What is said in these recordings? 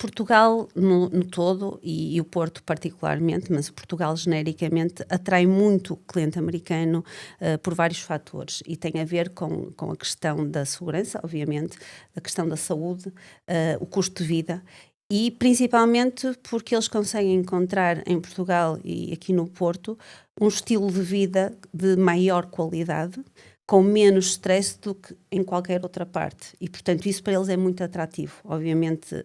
Portugal no todo, e o Porto particularmente, mas Portugal genericamente, atrai muito o cliente americano por vários fatores, e tem a ver com a questão da segurança, obviamente, a questão da saúde, o custo de vida, e principalmente porque eles conseguem encontrar em Portugal e aqui no Porto um estilo de vida de maior qualidade, com menos stress do que em qualquer outra parte, e portanto isso para eles é muito atrativo. Obviamente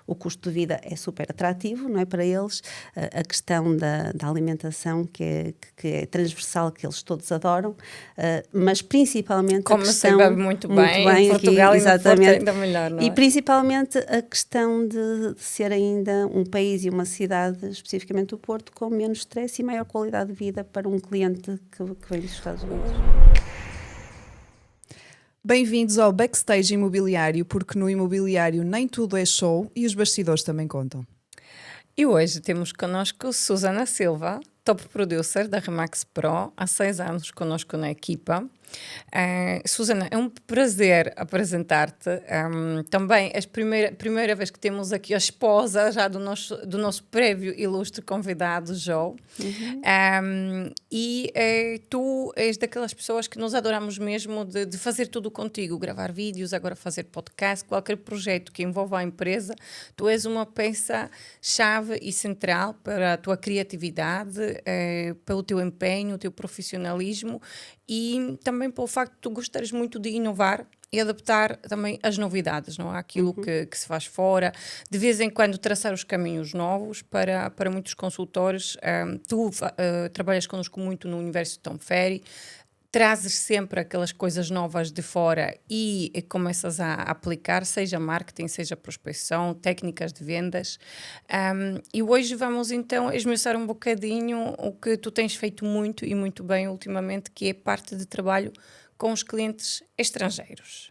o custo de vida é super atrativo, não é, para eles, a questão da alimentação que é transversal, que eles todos adoram, mas principalmente como a questão... se bebe muito bem em Portugal aqui, e no Porto ainda melhor, não é? E principalmente a questão de ser ainda um país e uma cidade, especificamente o Porto, com menos stress e maior qualidade de vida para um cliente que vem dos Estados Unidos. Bem-vindos ao Backstage Imobiliário, porque no imobiliário nem tudo é show e os bastidores também contam. E hoje temos connosco Susana Silva, top producer da Remax Pro, há 6 anos connosco na equipa. Susana, é um prazer apresentar-te. Também é a primeira vez que temos aqui a esposa já do nosso prévio ilustre convidado, Joe. Tu és daquelas pessoas que nós adoramos mesmo de fazer tudo contigo, gravar vídeos, agora fazer podcast, qualquer projeto que envolva a empresa. Tu és uma peça-chave e central para a tua criatividade, pelo teu empenho, o teu profissionalismo e também pelo facto de tu gostares muito de inovar e adaptar também as novidades, não é? Aquilo que se faz fora, de vez em quando traçar os caminhos novos para muitos consultores. Tu trabalhas connosco muito no universo de Tom Ferry, trazes sempre aquelas coisas novas de fora e começas a aplicar, seja marketing, seja prospecção, técnicas de vendas. E hoje vamos então esmiuçar um bocadinho o que tu tens feito muito e muito bem ultimamente, que é parte de trabalho com os clientes estrangeiros.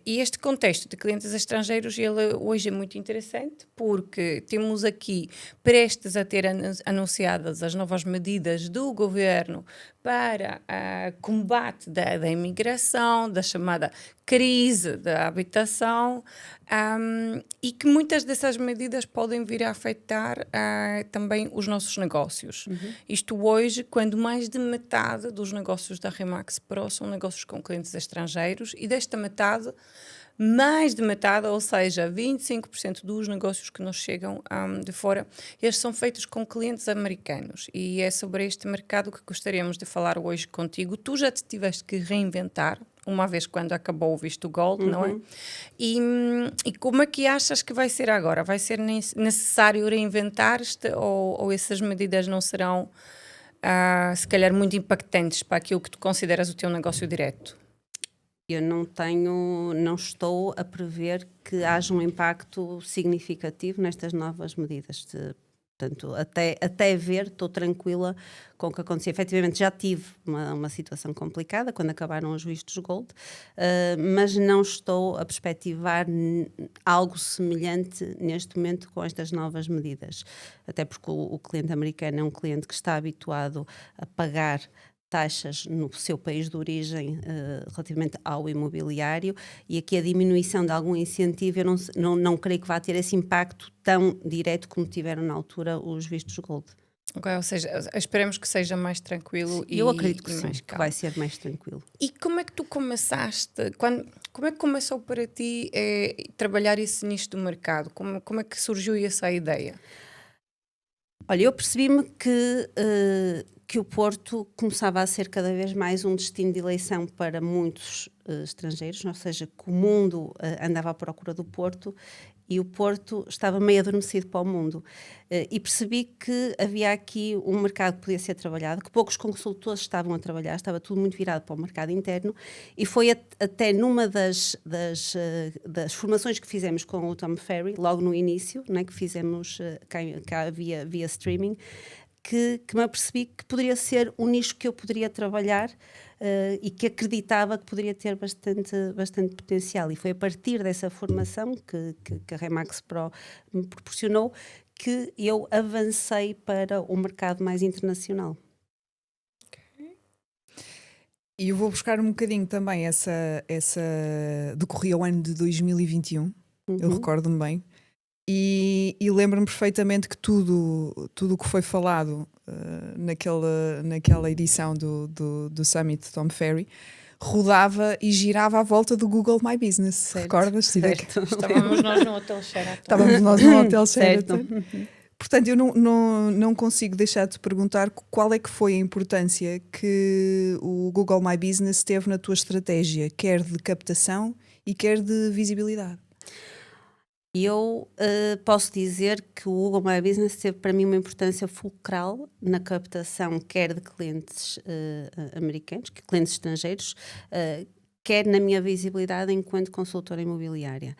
E este contexto de clientes estrangeiros, ele hoje é muito interessante porque temos aqui prestes a ter anunciadas as novas medidas do governo para combate da imigração, da chamada crise da habitação, e que muitas dessas medidas podem vir a afetar também os nossos negócios. Isto hoje, quando mais de metade dos negócios da Remax Pro são negócios com clientes estrangeiros, e desta metade, mais de metade, ou seja, 25% dos negócios que nos chegam de fora, eles são feitos com clientes americanos. E é sobre este mercado que gostaríamos de falar hoje contigo. Tu já te tiveste que reinventar, uma vez quando acabou o visto Gold, não é? E como é que achas que vai ser agora? Vai ser necessário reinventar-te ou essas medidas não serão, se calhar, muito impactantes para aquilo que tu consideras o teu negócio direto? Eu não estou a prever que haja um impacto significativo nestas novas medidas. Portanto, até ver, estou tranquila com o que aconteceu. Efetivamente, já tive uma situação complicada quando acabaram os vistos Gold, mas não estou a perspectivar algo semelhante neste momento com estas novas medidas. Até porque o cliente americano é um cliente que está habituado a pagar taxas no seu país de origem relativamente ao imobiliário, e aqui a diminuição de algum incentivo, eu não creio que vá ter esse impacto tão direto como tiveram na altura os vistos Gold. Okay, ou seja, esperemos que seja mais tranquilo. Eu acredito que sim, mais que vai ser mais tranquilo. E como é que tu começaste? Como é que começou para ti trabalhar esse nicho do mercado? Como é que surgiu essa ideia? Olha, eu percebi-me que o Porto começava a ser cada vez mais um destino de eleição para muitos estrangeiros, ou seja, que o mundo andava à procura do Porto e o Porto estava meio adormecido para o mundo. E percebi que havia aqui um mercado que podia ser trabalhado, que poucos consultores estavam a trabalhar, estava tudo muito virado para o mercado interno, e foi até numa das formações que fizemos com o Tom Ferry, logo no início, né, que fizemos cá via streaming, que me apercebi que poderia ser um nicho que eu poderia trabalhar e que acreditava que poderia ter bastante potencial. E foi a partir dessa formação que a Remax Pro me proporcionou que eu avancei para o mercado mais internacional. Okay. E eu vou buscar um bocadinho também essa decorria o ano de 2021, eu recordo-me bem. E lembro-me perfeitamente que tudo o que foi falado naquela edição do Summit de Tom Ferry rodava e girava à volta do Google My Business. Certo, Recordas? certo. Estávamos nós no Hotel Sheraton. Estávamos nós no Hotel Certo. Sheraton. Portanto, eu não consigo deixar de te perguntar qual é que foi a importância que o Google My Business teve na tua estratégia, quer de captação e quer de visibilidade. Eu posso dizer que o Google My Business teve para mim uma importância fulcral na captação quer de clientes americanos, clientes estrangeiros, quer na minha visibilidade enquanto consultora imobiliária.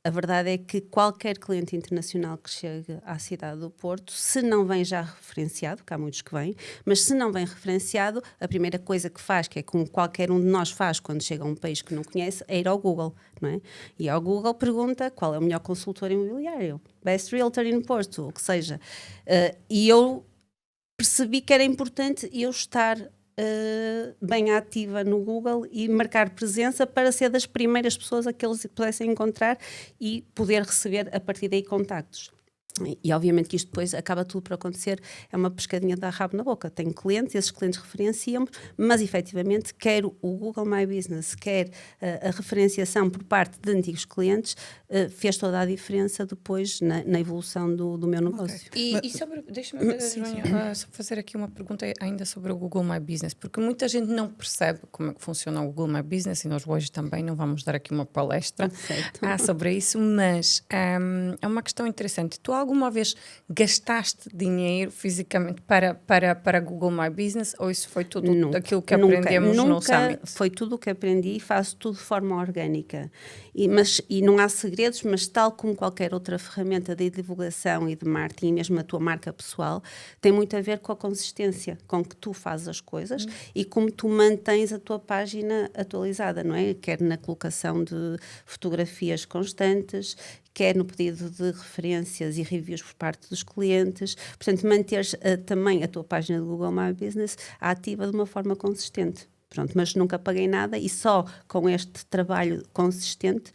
A verdade é que qualquer cliente internacional que chegue à cidade do Porto, se não vem já referenciado, que há muitos que vêm, mas se não vem referenciado, a primeira coisa que faz, que é como qualquer um de nós faz quando chega a um país que não conhece, é ir ao Google, não é? E ao Google pergunta qual é o melhor consultor imobiliário, Best Realtor in Porto, o que seja. E eu percebi que era importante eu estar bem ativa no Google e marcar presença para ser das primeiras pessoas a que eles pudessem encontrar e poder receber a partir daí contactos. E obviamente que isto depois acaba tudo por acontecer, é uma pescadinha de dar rabo na boca. Tenho clientes, esses clientes referenciam-me, mas efetivamente quer o Google My Business, quer a referenciação por parte de antigos clientes, fez toda a diferença depois na evolução do meu negócio. Okay. E sobre, deixa-me só fazer aqui uma pergunta ainda sobre o Google My Business, porque muita gente não percebe como é que funciona o Google My Business e nós hoje também não vamos dar aqui uma palestra sobre isso, mas é uma questão interessante. Tu alguma vez gastaste dinheiro fisicamente para Google My Business ou isso foi tudo aquilo que aprendemos no Summit? Foi tudo o que aprendi e faço tudo de forma orgânica. E não há segredos, mas tal como qualquer outra ferramenta de divulgação e de marketing, mesmo a tua marca pessoal, tem muito a ver com a consistência com que tu fazes as coisas e como tu mantens a tua página atualizada, não é? Quer na colocação de fotografias constantes, quer no pedido de referências e reviews por parte dos clientes. Portanto, manteres também a tua página do Google My Business ativa de uma forma consistente. Pronto, mas nunca paguei nada e só com este trabalho consistente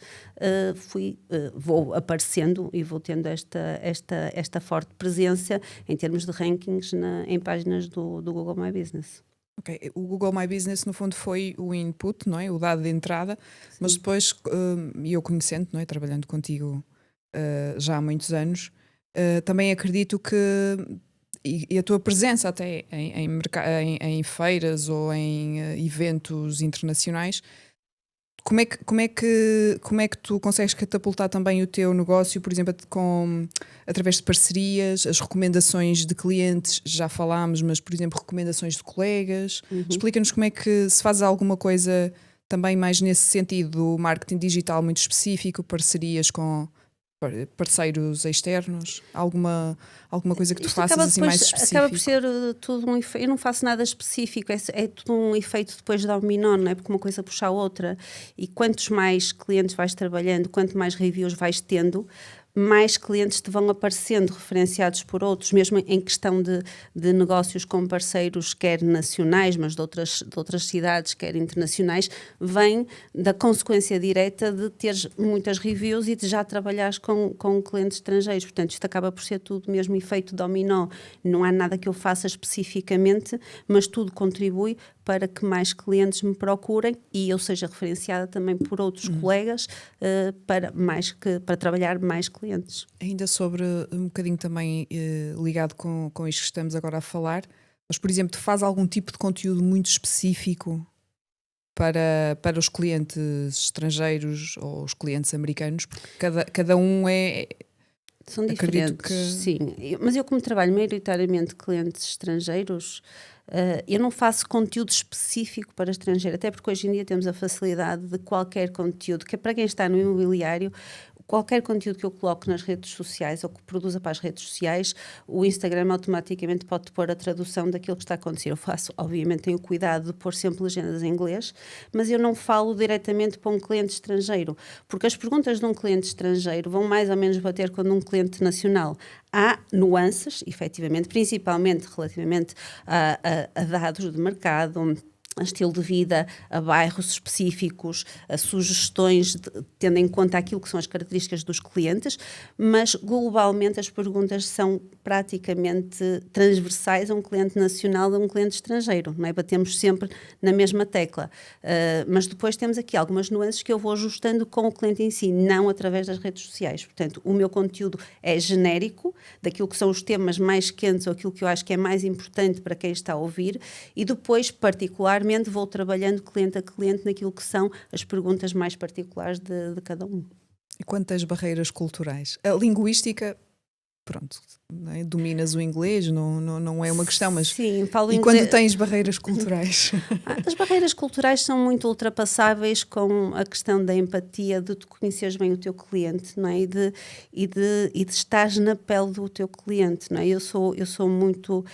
vou aparecendo e vou tendo esta forte presença em termos de rankings em páginas do Google My Business. Okay. O Google My Business, no fundo, foi o input, não é? O dado de entrada, sim. Mas depois, e eu conhecendo, não é? Trabalhando contigo já há muitos anos, também acredito que, e a tua presença até em feiras ou em eventos internacionais, como é que tu consegues catapultar também o teu negócio, por exemplo, através de parcerias, as recomendações de clientes, já falámos, mas, por exemplo, recomendações de colegas. Explica-nos como é que se faz alguma coisa também mais nesse sentido, marketing digital muito específico, parcerias com parceiros externos, alguma coisa que tu faças assim mais específico? Acaba por ser tudo um efeito. Eu não faço nada específico, é tudo um efeito depois de dominó, não é? Porque uma coisa puxa a outra e quantos mais clientes vais trabalhando, quanto mais reviews vais tendo, mais clientes te vão aparecendo referenciados por outros, mesmo em questão de negócios com parceiros, quer nacionais, mas de outras cidades, quer internacionais, vem da consequência direta de teres muitas reviews e de já trabalhares com clientes estrangeiros. Portanto, isto acaba por ser tudo mesmo efeito dominó. Não há nada que eu faça especificamente, mas tudo contribui para que mais clientes me procurem e eu seja referenciada também por outros colegas para trabalhar mais clientes. Ainda sobre um bocadinho também ligado com isto que estamos agora a falar, mas por exemplo, tu fazes algum tipo de conteúdo muito específico para os clientes estrangeiros ou os clientes americanos, porque cada um são diferentes, sim. Mas eu, como trabalho maioritariamente clientes estrangeiros, eu não faço conteúdo específico para estrangeiro, até porque hoje em dia temos a facilidade de qualquer conteúdo, que é para quem está no imobiliário, qualquer conteúdo que eu coloque nas redes sociais ou que produza para as redes sociais, o Instagram automaticamente pode pôr a tradução daquilo que está a acontecer. Eu faço, obviamente, tenho cuidado de pôr sempre legendas em inglês, mas eu não falo diretamente para um cliente estrangeiro, porque as perguntas de um cliente estrangeiro vão mais ou menos bater com um cliente nacional. Há nuances, efetivamente, principalmente relativamente a dados de mercado, a estilo de vida, a bairros específicos, a sugestões, tendo em conta aquilo que são as características dos clientes, mas globalmente as perguntas são praticamente transversais a um cliente nacional e a um cliente estrangeiro, não é? Batemos sempre na mesma tecla, mas depois temos aqui algumas nuances que eu vou ajustando com o cliente em si, não através das redes sociais. Portanto, o meu conteúdo é genérico, daquilo que são os temas mais quentes ou aquilo que eu acho que é mais importante para quem está a ouvir, e depois, particularmente, vou trabalhando cliente a cliente naquilo que são as perguntas mais particulares de cada um. E quantas barreiras culturais? A linguística, pronto, não é? Dominas o inglês, não é uma questão, mas sim, falo e inglês. quando tens barreiras culturais? As barreiras culturais são muito ultrapassáveis com a questão da empatia, de tu conheceres bem o teu cliente, não é? E de estares na pele do teu cliente, não é? Eu sou muito,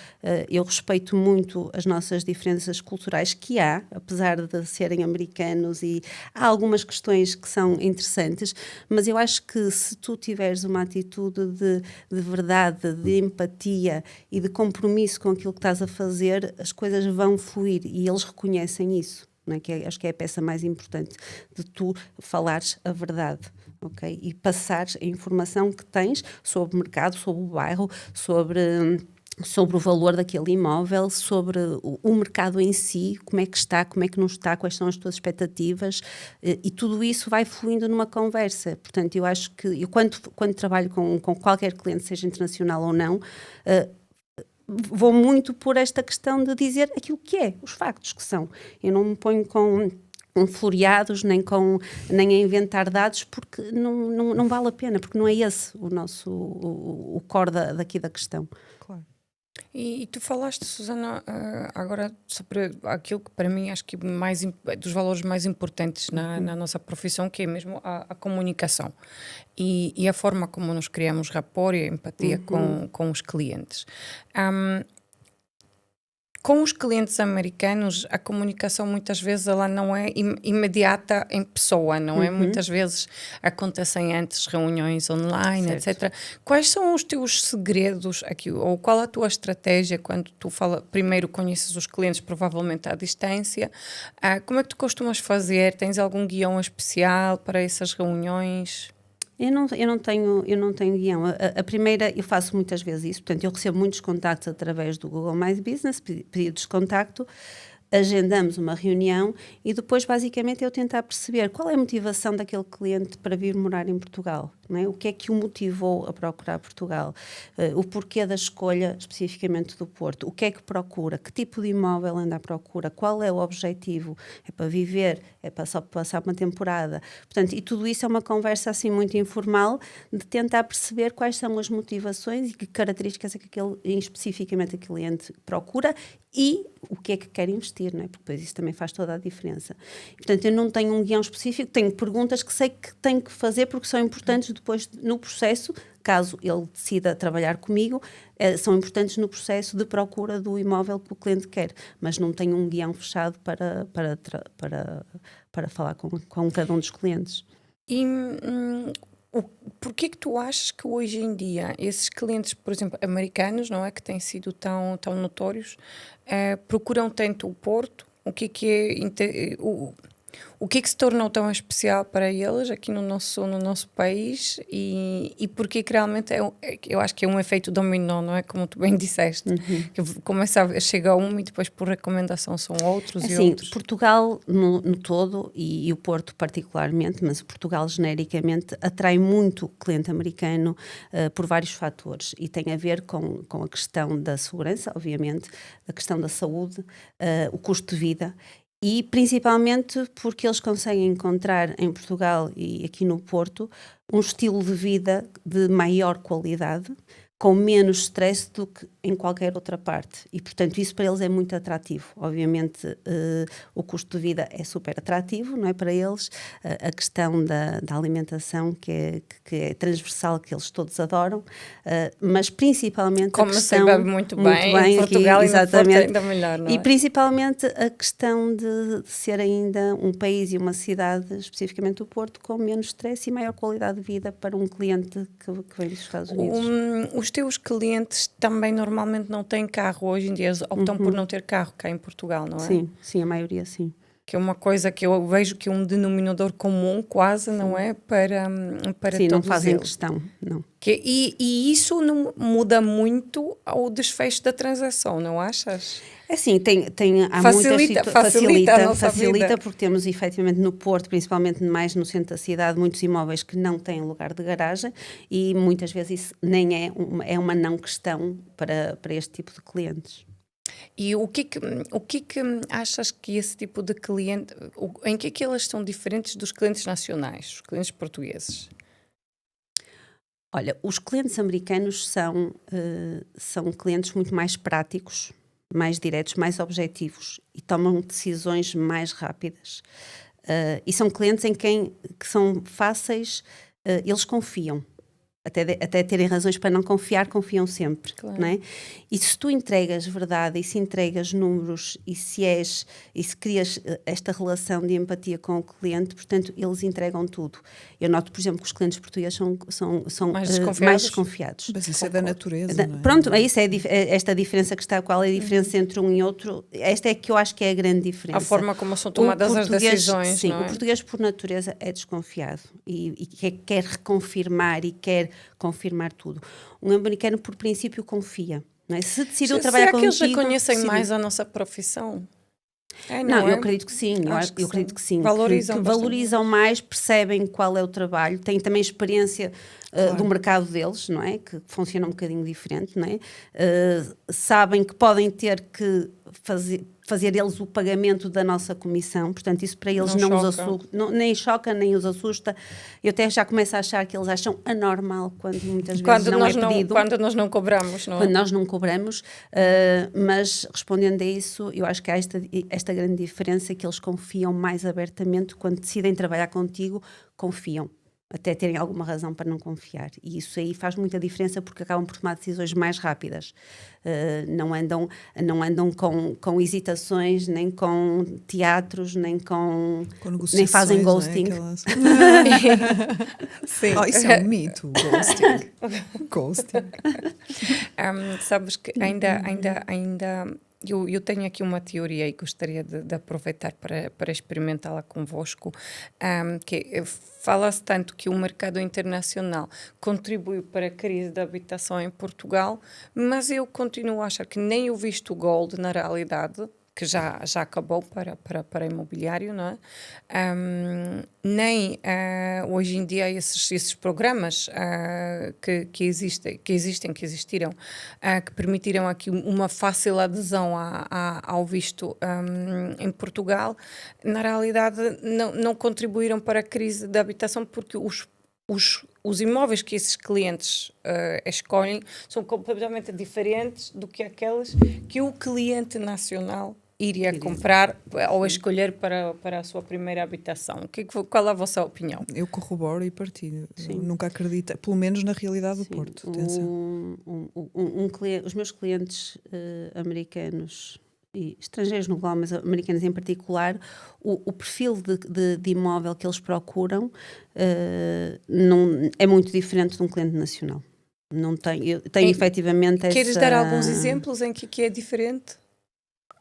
eu respeito muito as nossas diferenças culturais que há, apesar de serem americanos, e há algumas questões que são interessantes, mas eu acho que se tu tiveres uma atitude de verdade, de empatia e de compromisso com aquilo que estás a fazer, as coisas vão fluir e eles reconhecem isso, não é? Acho que é a peça mais importante, de tu falares a verdade, ok? E passares a informação que tens sobre o mercado, sobre o bairro, sobre o valor daquele imóvel, sobre o mercado em si, como é que está, como é que não está, quais são as tuas expectativas, e tudo isso vai fluindo numa conversa. Portanto, eu acho que, eu quando trabalho com qualquer cliente, seja internacional ou não, vou muito por esta questão de dizer aquilo que é, os factos que são. Eu não me ponho com floreados, nem a inventar dados, porque não vale a pena, porque não é esse o core daqui da questão. Claro. E tu falaste, Susana, agora sobre aquilo que para mim acho que dos valores mais importantes na nossa profissão, que é mesmo a comunicação e a forma como nos criamos rapport e a empatia com os clientes. Com os clientes americanos, a comunicação muitas vezes ela não é imediata em pessoa, não é? Muitas vezes acontecem antes reuniões online, Certo. etc. Quais são os teus segredos aqui, ou qual a tua estratégia quando tu primeiro conheces os clientes, provavelmente à distância? Como é que tu costumas fazer? Tens algum guião especial para essas reuniões? Eu não tenho guião. A primeira, eu faço muitas vezes isso, portanto, eu recebo muitos contactos através do Google My Business, pedidos de contacto, agendamos uma reunião e depois, basicamente, eu tentar perceber qual é a motivação daquele cliente para vir morar em Portugal, não é? O que é que o motivou a procurar Portugal? O porquê da escolha, especificamente do Porto? O que é que procura? Que tipo de imóvel anda à procura? Qual é o objetivo? É para viver? É para só passar uma temporada? Portanto, e tudo isso é uma conversa assim muito informal de tentar perceber quais são as motivações e que características é que especificamente aquele cliente procura e o que é que quer investir, não é? Porque depois isso também faz toda a diferença. Portanto, eu não tenho um guião específico, tenho perguntas que sei que tenho que fazer porque são importantes depois no processo, caso ele decida trabalhar comigo, são importantes no processo de procura do imóvel que o cliente quer, mas não tenho um guião fechado para falar com cada um dos clientes. E porquê que tu achas que hoje em dia esses clientes, por exemplo, americanos, não é, que têm sido tão notórios, procuram tanto o Porto? O que que se tornou tão especial para eles aqui no nosso país e porquê que realmente eu acho que é um efeito dominó, não é? Como tu bem disseste, que chega um e depois por recomendação são outros e assim, outros. Portugal no todo e o Porto particularmente, mas Portugal genericamente atrai muito cliente americano por vários fatores e tem a ver com a questão da segurança, obviamente, a questão da saúde, o custo de vida. E principalmente porque eles conseguem encontrar em Portugal e aqui no Porto um estilo de vida de maior qualidade, com menos stress do que em qualquer outra parte. E, portanto, isso para eles é muito atrativo. Obviamente, o custo de vida é super atrativo, não é, para eles. A questão da alimentação, que é transversal, que eles todos adoram. Mas, principalmente, como a questão... se bebe muito bem em Portugal aqui, e no Porto ainda melhor, não é? E, principalmente, a questão de ser ainda um país e uma cidade, especificamente o Porto, com menos stress e maior qualidade de vida para um cliente que vem dos Estados Unidos. teus clientes também normalmente não têm carro. Hoje em dia optam por não ter carro cá em Portugal, não é? Sim, a maioria sim. Que é uma coisa que eu vejo que é um denominador comum quase, não é? Para Sim, todos não fazem eles. questão, não. E isso não muda muito ao desfecho da transação, não achas? É assim, há Facilita a nossa facilita vida. porque temos efetivamente no Porto, principalmente mais no centro da cidade, muitos imóveis que não têm lugar de garagem e muitas vezes isso nem é uma não questão para este tipo de clientes. E o que achas que esse tipo de cliente, em que é que eles são diferentes dos clientes nacionais, os clientes portugueses? Olha, os clientes americanos são clientes muito mais práticos, mais diretos, mais objetivos e tomam decisões mais rápidas. E são clientes que são fáceis, eles confiam. Até terem razões para não confiar, confiam sempre, Claro. não é? E se tu entregas verdade, e se entregas números, e se crias esta relação de empatia com o cliente, portanto, eles entregam tudo. Eu noto, por exemplo, que os clientes portugueses são mais desconfiados. Mas isso é da natureza, não é? Pronto, é isso, esta diferença que está, qual é a diferença entre um e outro, esta é que eu acho que é a grande diferença. A forma como são tomadas as decisões, sim, não é? o português por natureza é desconfiado e quer reconfirmar e quer confirmar tudo. Um americano por princípio confia, não é? Se decidiu trabalhar contigo... Será que eles reconhecem mais a nossa profissão? Não, eu acredito que sim, eu acredito que sim. Valorizam mais, percebem qual é o trabalho, têm também experiência do mercado deles, não é? Que funciona um bocadinho diferente, não é? Sabem que podem ter que fazer eles o pagamento da nossa comissão, portanto isso para eles não os assusta, nem choca, nem os assusta. Eu até já começo a achar que eles acham anormal quando muitas vezes não é pedido. Quando nós não cobramos, não é? Quando nós não cobramos, mas respondendo a isso, eu acho que há esta grande diferença que eles confiam mais abertamente quando decidem trabalhar contigo, confiam. Até terem alguma razão para não confiar. E isso aí faz muita diferença porque acabam por tomar decisões mais rápidas. Não andam com hesitações, nem com teatros, nem fazem ghosting. Não é? Sim. Isso é um mito, ghosting. Sabes que ainda eu tenho aqui uma teoria e gostaria de aproveitar para experimentá-la convosco, que fala-se tanto que o mercado internacional contribuiu para a crise da habitação em Portugal, mas eu continuo a achar que nem o visto gold, na realidade, que já acabou para imobiliário, não é? Nem hoje em dia esses programas que existiram, que permitiram aqui uma fácil adesão ao visto em Portugal, na realidade não contribuíram para a crise da habitação porque os imóveis que esses clientes escolhem são completamente diferentes do que aqueles que o cliente nacional iria comprar ou escolher para a sua primeira habitação. Qual é a vossa opinião? Eu corroboro e partilho. Nunca acredito, pelo menos na realidade do Porto. Os meus clientes americanos e estrangeiros no global, mas americanos em particular, o perfil de imóvel que eles procuram não, é muito diferente de um cliente nacional. Não tem, tem efetivamente essa... Queres dar alguns exemplos em que é diferente?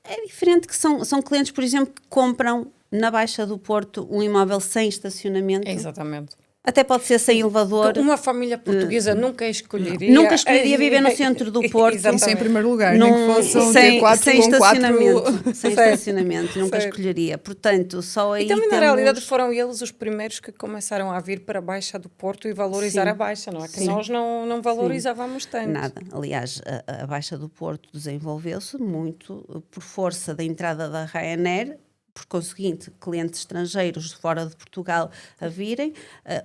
É diferente que são clientes, por exemplo, que compram na Baixa do Porto um imóvel sem estacionamento. Exatamente. Até pode ser sem elevador. Uma família portuguesa nunca escolheria viver no centro do Porto. Isso em primeiro lugar, nem que fosse um T4 sem estacionamento. Sem estacionamento, nunca escolheria. Portanto, só aí. E também, na realidade, foram eles os primeiros que começaram a vir para a Baixa do Porto e valorizar a Baixa, não é? Que nós não valorizávamos tanto. Nada. Aliás, a Baixa do Porto desenvolveu-se muito por força da entrada da Ryanair. Por conseguinte, clientes estrangeiros de fora de Portugal a virem,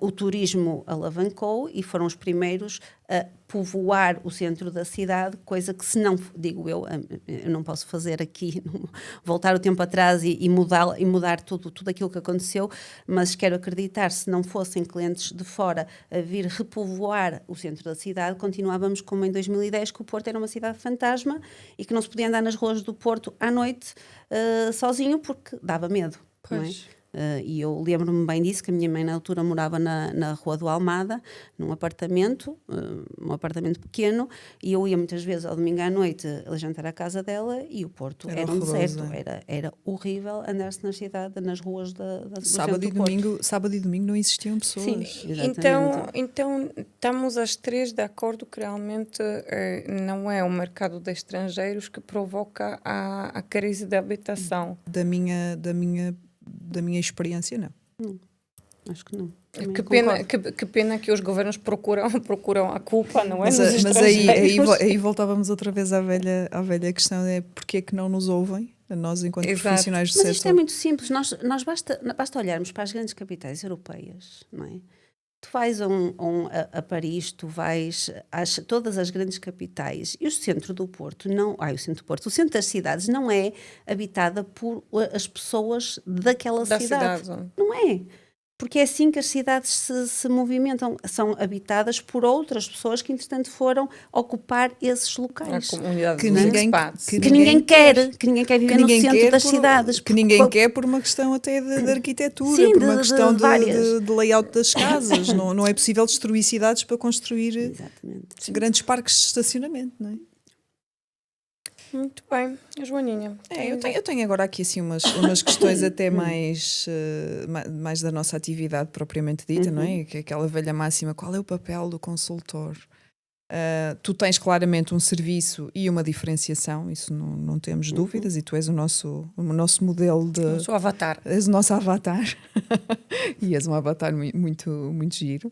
o turismo alavancou e foram os primeiros a povoar o centro da cidade, coisa que se não, digo eu não posso fazer aqui, voltar o tempo atrás e mudar tudo aquilo que aconteceu, mas quero acreditar, se não fossem clientes de fora a vir repovoar o centro da cidade, continuávamos como em 2010, que o Porto era uma cidade fantasma e que não se podia andar nas ruas do Porto à noite sozinho porque dava medo. Não é? E eu lembro-me bem disso, que a minha mãe na altura morava na Rua do Almada, num apartamento, um apartamento pequeno, e eu ia muitas vezes ao domingo à noite a jantar à casa dela, e o Porto era um deserto, era horrível andar-se nas ruas do sábado centro do Porto. Sábado e domingo não existiam pessoas. Sim, exatamente. Então estamos as três de acordo que realmente não é o mercado de estrangeiros que provoca a crise da habitação. Da minha experiência, não. Acho que não. Que pena que os governos procuram a culpa, não é? Mas aí voltávamos outra vez à velha questão, é porque é que não nos ouvem, a nós enquanto profissionais do setor. Mas isto é muito simples, nós basta olharmos para as grandes capitais europeias, não é? Tu vais a Paris, tu vais a todas as grandes capitais, e o centro do Porto o centro das cidades não é habitada por as pessoas daquela cidade. Não é. Porque é assim que as cidades se movimentam, são habitadas por outras pessoas que, entretanto, foram ocupar esses locais. A comunidade que ninguém quer viver no centro das cidades. Que ninguém quer por uma questão até de arquitetura, sim, por uma questão de layout das casas. não é possível destruir cidades para construir grandes parques de estacionamento, não é? Muito bem, Joaninha. Eu tenho agora aqui assim umas questões até mais da nossa atividade propriamente dita, não é? Que é aquela velha máxima, qual é o papel do consultor? Tu tens claramente um serviço e uma diferenciação, isso não temos dúvidas, e tu és o nosso modelo de... O seu avatar. És o nosso avatar. E és um avatar muito, muito giro.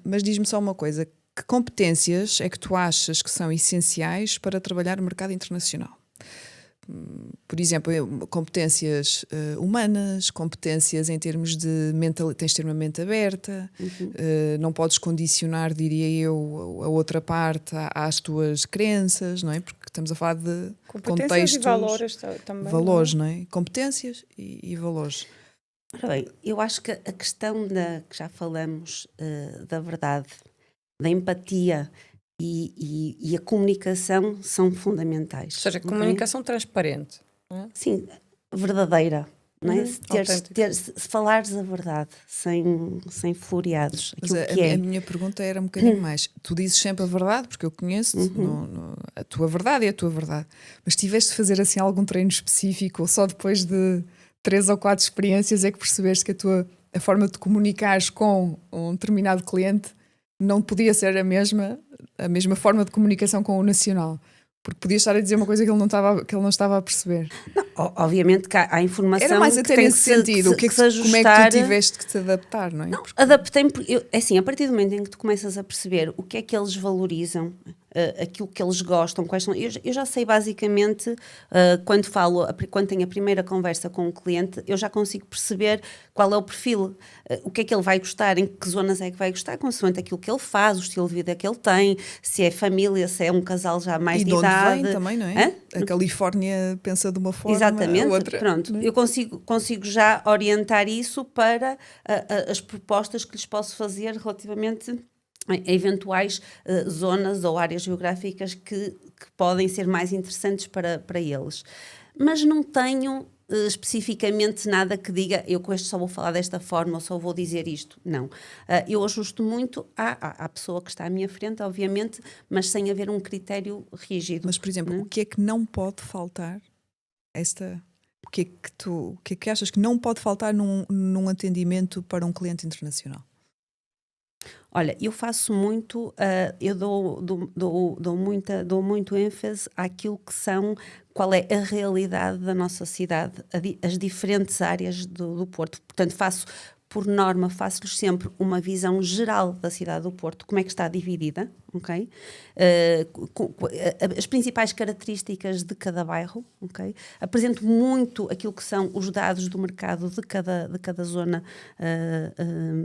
Mas diz-me só uma coisa, que competências é que tu achas que são essenciais para trabalhar no mercado internacional? Por exemplo, competências humanas, competências em termos de tens de ter uma mente aberta, não podes condicionar, diria eu, a outra parte às tuas crenças, não é? Porque estamos a falar de competências contextos, e valores também. Valores, não é? Competências e valores. Ora bem, eu acho que a questão que já falamos da verdade, da empatia e a comunicação são fundamentais. Ou seja, comunicação transparente. Não é? Sim, verdadeira. Não é? Se falares a verdade sem floreados. Mas a minha pergunta era um bocadinho mais. Tu dizes sempre a verdade, porque eu conheço-te, a tua verdade é a tua verdade. Mas tiveste de fazer assim algum treino específico ou só depois de 3 ou 4 experiências é que percebeste que a forma de comunicares com um determinado cliente não podia ser a mesma forma de comunicação com o nacional, porque podia estar a dizer uma coisa que ele não estava a perceber. Não, obviamente que há informação. Era mais até nesse sentido. Como é que tu tiveste que te adaptar, não é? Não, adaptei-me. Assim, a partir do momento em que tu começas a perceber o que é que eles valorizam, aquilo que eles gostam, quais são. Eu já sei basicamente, quando tenho a primeira conversa com um cliente, eu já consigo perceber qual é o perfil, o que é que ele vai gostar, em que zonas é que vai gostar, consoante aquilo que ele faz, o estilo de vida que ele tem, se é família, se é um casal já mais de idade. Vem também, não é? A Califórnia pensa de uma forma. Exatamente, outra, pronto. Eu consigo já orientar isso para as propostas que lhes posso fazer relativamente a eventuais zonas ou áreas geográficas que podem ser mais interessantes para eles. Mas não tenho especificamente nada que diga eu com este só vou falar desta forma ou só vou dizer isto. Não. Eu ajusto muito à pessoa que está à minha frente, obviamente, mas sem haver um critério rígido. Mas, por exemplo, o que é que não pode faltar? O que é que achas que não pode faltar num atendimento para um cliente internacional? Olha, eu faço muito, eu dou muito ênfase àquilo que qual é a realidade da nossa cidade, as diferentes áreas do Porto. Portanto, por norma, faço-lhes sempre uma visão geral da cidade do Porto, como é que está dividida, ok? As principais características de cada bairro, ok? Apresento muito aquilo que são os dados do mercado de cada zona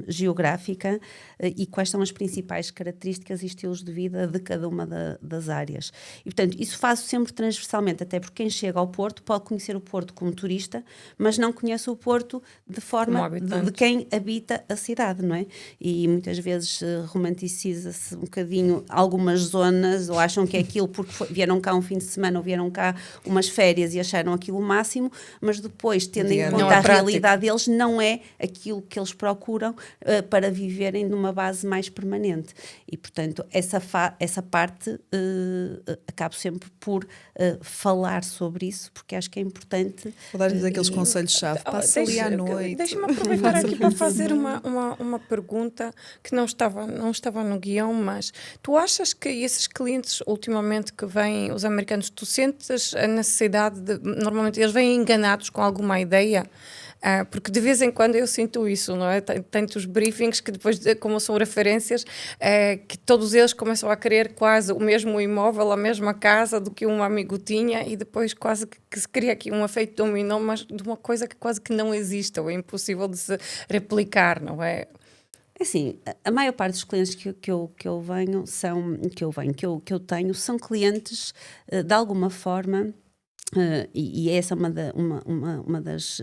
geográfica e quais são as principais características e estilos de vida de cada uma das áreas. E, portanto, isso faço sempre transversalmente, até porque quem chega ao Porto pode conhecer o Porto como turista, mas não conhece o Porto de forma de quem habita a cidade, não é? E muitas vezes romanticiza-se um bocadinho têm algumas zonas ou acham que é aquilo porque vieram cá um fim de semana ou vieram cá umas férias e acharam aquilo o máximo, mas depois, tendo em conta a realidade deles, não é aquilo que eles procuram para viverem numa base mais permanente. E, portanto, essa parte acabo sempre por falar sobre isso, porque acho que é importante. Vou dar-lhes aqueles conselhos-chave. Passa ali à noite. Deixa-me aproveitar aqui para fazer uma pergunta que não estava no guião, mas tu achas que esses clientes ultimamente que vêm, os americanos, tu sentes a necessidade de, normalmente eles vêm enganados com alguma ideia? Porque de vez em quando eu sinto isso, não é? Tantos briefings que depois, como são referências, que todos eles começam a querer quase o mesmo imóvel, a mesma casa do que um amigo tinha, e depois quase que se cria aqui um efeito dominó, mas de uma coisa que quase que não existe, ou é impossível de se replicar, não é? Assim, a maior parte dos clientes que eu tenho são clientes, de alguma forma. E essa é uma das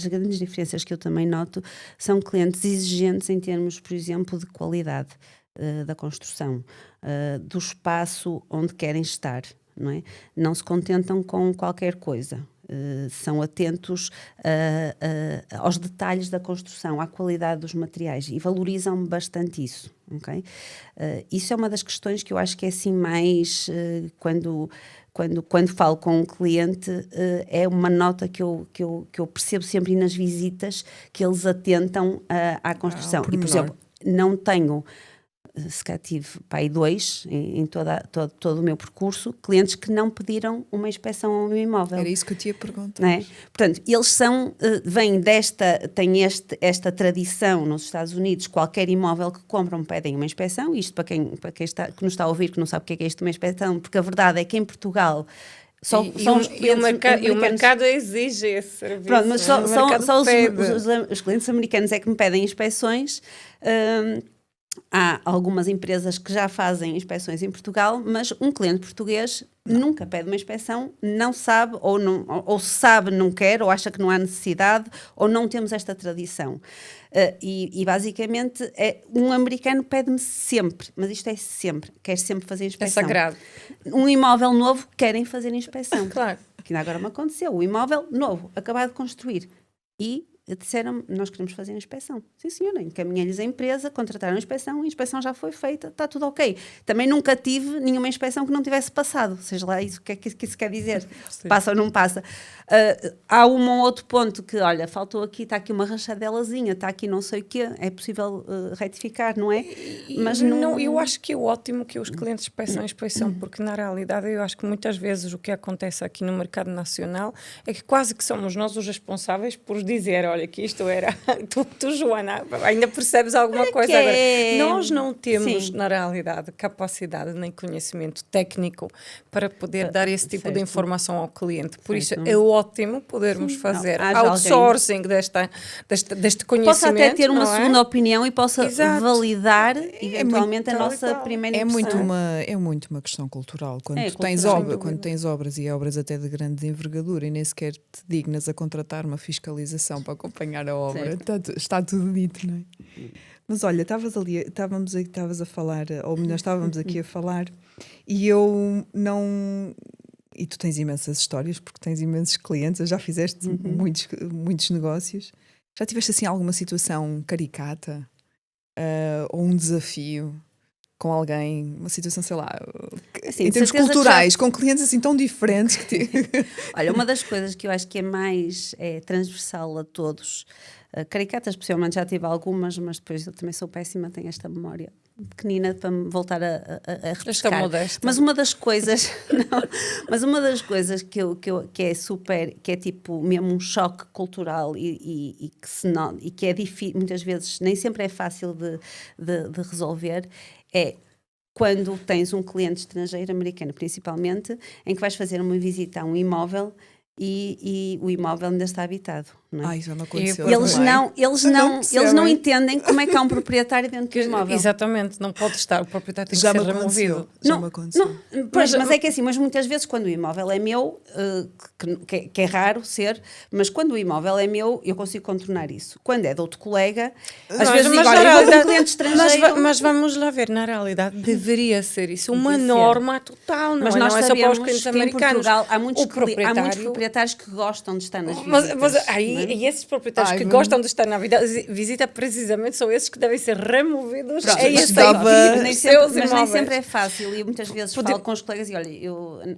grandes diferenças que eu também noto, são clientes exigentes em termos, por exemplo, de qualidade da construção, do espaço onde querem estar, não é? Não se contentam com qualquer coisa. São atentos aos detalhes da construção, à qualidade dos materiais e valorizam bastante isso, ok? Isso é uma das questões que eu acho que é assim mais quando falo com um cliente, é uma nota que eu percebo sempre nas visitas, que eles atentam à construção. E, por exemplo, não tenho, se cá tive pai 2 em todo o meu percurso, clientes que não pediram uma inspeção ao meu imóvel. Era isso que eu te ia perguntar. Não é? Portanto, eles vêm têm esta tradição nos Estados Unidos, qualquer imóvel que compram pedem uma inspeção, isto para quem que nos está a ouvir, que não sabe o que é isto de uma inspeção, porque a verdade é que em Portugal o mercado exige esse serviço. Pronto, mas só os clientes americanos é que me pedem inspeções. Há algumas empresas que já fazem inspeções em Portugal, mas um cliente português nunca pede uma inspeção, não sabe, ou sabe, não quer, ou acha que não há necessidade, ou não temos esta tradição. E basicamente, um americano pede-me sempre, mas isto é sempre, quer sempre fazer inspeção. É sagrado. Um imóvel novo, querem fazer inspeção. Claro. Que ainda agora me aconteceu. O imóvel novo, acabado de construir. E disseram, nós queremos fazer a inspeção. Sim, senhora, encaminhei-lhes a empresa, contrataram a inspeção já foi feita, está tudo ok. Também nunca tive nenhuma inspeção que não tivesse passado, seja lá isso, o que é que isso quer dizer? Passa ou não passa? Há um ou outro ponto que, olha, faltou aqui, está aqui uma rachadelazinha, está aqui não sei o quê, é possível retificar, não é? Mas não, eu acho que é ótimo que os clientes peçam inspeção, porque na realidade eu acho que muitas vezes o que acontece aqui no mercado nacional é que quase que somos nós os responsáveis por dizer, olha, que isto era, tu Joana, ainda percebes alguma coisa agora. Nós não temos, na realidade, capacidade nem conhecimento técnico para poder dar esse tipo de informação ao cliente. Por isso é ótimo podermos fazer outsourcing deste conhecimento. Possa até ter uma segunda opinião e possa validar eventualmente a nossa primeira impressão. É muito uma questão cultural. Quando tens obras e obras até de grande envergadura e nem sequer te dignas a contratar uma fiscalização para acompanhar a obra, está tudo dito, não é? Mas olha, estavas a falar, ou melhor, estávamos aqui a falar, e eu não... E tu tens imensas histórias, porque tens imensos clientes, já fizeste muitos negócios. Já tiveste assim alguma situação caricata? Ou um desafio com alguém? Uma situação, sei lá, assim, em termos culturais, com clientes assim tão diferentes que Olha, uma das coisas que eu acho que é mais transversal a todos, caricatas especialmente já tive algumas, mas depois eu também sou péssima, tenho esta memória pequenina para me voltar a refrescar. Mas uma das coisas que é super, que é tipo mesmo um choque cultural e que é difícil, muitas vezes nem sempre é fácil de resolver, é quando tens um cliente estrangeiro, americano principalmente, em que vais fazer uma visita a um imóvel e o imóvel ainda está habitado. Não é? Isso não aconteceu. Eles não percebem. entendem como é que há um proprietário dentro do imóvel. Exatamente, não pode estar, o proprietário tem Já que me ser aconteceu. removido. Já me aconteceu. Pois, mas é que assim, mas muitas vezes quando o imóvel é meu, que é raro ser, mas quando o imóvel é meu, eu consigo contornar isso. Quando é de outro colega, às vezes digo, olha, eu vou com um cliente estrangeiro. Mas vamos lá ver, na realidade deveria ser isso uma Devia ser. norma total, não Mas é? nós Não é só para os sabemos clientes que em americanos. Portugal há muitos O proprietário... proprietários que gostam de estar nas visitas. Mas aí, não é? e esses proprietários que gostam de estar na visita, precisamente são esses que devem ser removidos. Pronto, É mas esse dava- aí, mas nem os sempre, seus mas nem imóveis. sempre é fácil e muitas vezes falo com os colegas e olha,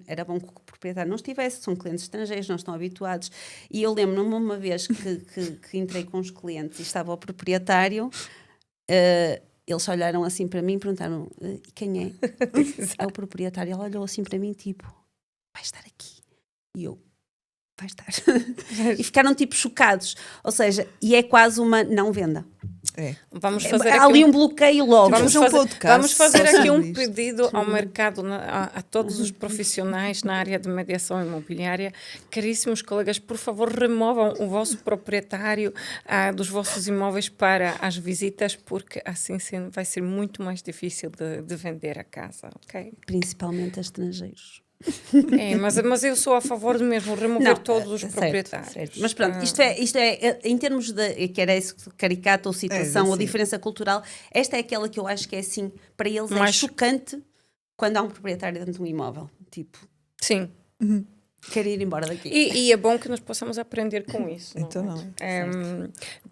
era bom que o proprietário não estivesse, são clientes estrangeiros, não estão habituados, e eu lembro-me uma vez que entrei com os clientes e estava o proprietário, eles olharam assim para mim e perguntaram, e quem é? É o proprietário. Ele olhou assim para mim tipo, vai estar aqui. E eu, vai estar. E ficaram tipo chocados, ou seja, e é quase uma não venda. Vamos fazer Há aqui ali um bloqueio logo. Vamos fazer aqui sobre um isto. pedido ao mercado, a todos os profissionais na área de mediação imobiliária. Caríssimos colegas, por favor, removam o vosso proprietário dos vossos imóveis para as visitas, porque assim sendo vai ser muito mais difícil de vender a casa, ok? Principalmente a estrangeiros. Mas eu sou a favor de mesmo remover todos os certo, proprietários. certo. Mas pronto, isto é em termos de, que era isso, caricato ou situação ou diferença cultural, esta é aquela que eu acho que é assim, para eles é chocante quando há um proprietário dentro de um imóvel. Tipo, Sim. quero ir embora daqui. E é bom que nós possamos aprender com isso. Então não é?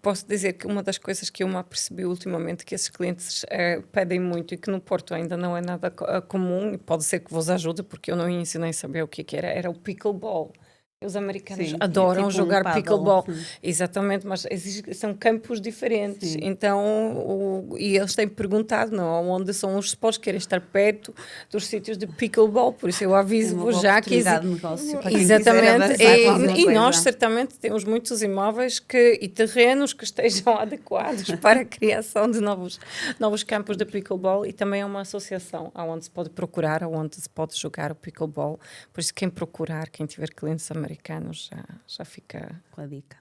Posso dizer que uma das coisas que eu me apercebi ultimamente que esses clientes pedem muito e que no Porto ainda não é nada comum, e pode ser que vos ajude porque eu não ensinei a saber o que era o pickleball. Os americanos adoram tipo jogar paddle. pickleball. Exatamente, mas são campos diferentes. Então, e eles têm perguntado onde são os spots, querem estar perto dos sítios de pickleball. Por isso eu aviso-vos já que de negócio para quem exatamente. quiser avançar com E alguma nós coisa. certamente temos muitos imóveis e terrenos que estejam adequados para a criação de novos campos de pickleball, e também é uma associação onde se pode procurar, onde se pode jogar o pickleball. Por isso, quem tiver clientes americanos já fica Com a dica.